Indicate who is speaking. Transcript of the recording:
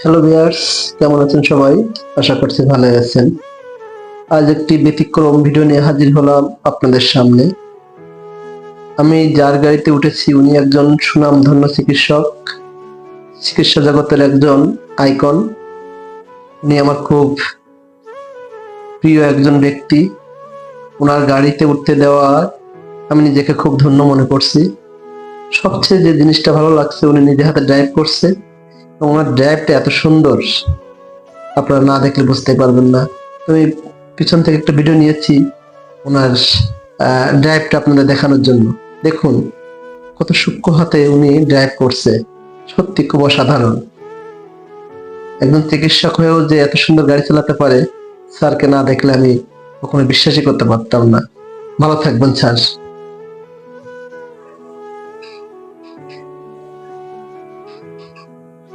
Speaker 1: Hello viewers, কেমন আছেন সবাই? আশা করছি ভালো আছেন। আজ একটি ব্যতিক্রম ভিডিও নিয়ে হাজির হলাম আপনাদের সামনে। আমি যার গাড়িতে উঠেছি উনি একজন সুনামধন্য চিকিৎসক, চিকিৎসা জগতের একজন আইকন। উনি আমার খুব প্রিয় একজন ব্যক্তি। ওনার গাড়িতে উঠতে দেওয়া আমি নিজেকে খুব ধন্য মনে করছি। সবচেয়ে যে জিনিসটা ভালো লাগছে, উনি নিজে হাতে ড্রাইভ করছে এবং ওনার ড্রাইভটা এত সুন্দর, আপনারা না দেখলে বুঝতে পারবেন না। আমি পিছন থেকে একটা ভিডিও নিয়েছি ওনার ড্রাইভটা আপনাদের দেখানোর জন্য। দেখুন কত সূক্ষ্ম হাতে উনি ড্রাইভ করছে, সত্যি খুব অসাধারণ। একজন চিকিৎসক হয়েও যে এত সুন্দর গাড়ি চালাতে পারে, স্যারকে না দেখলে আমি কখনো বিশ্বাসই করতে পারতাম না। ভালো থাকবেন স্যার।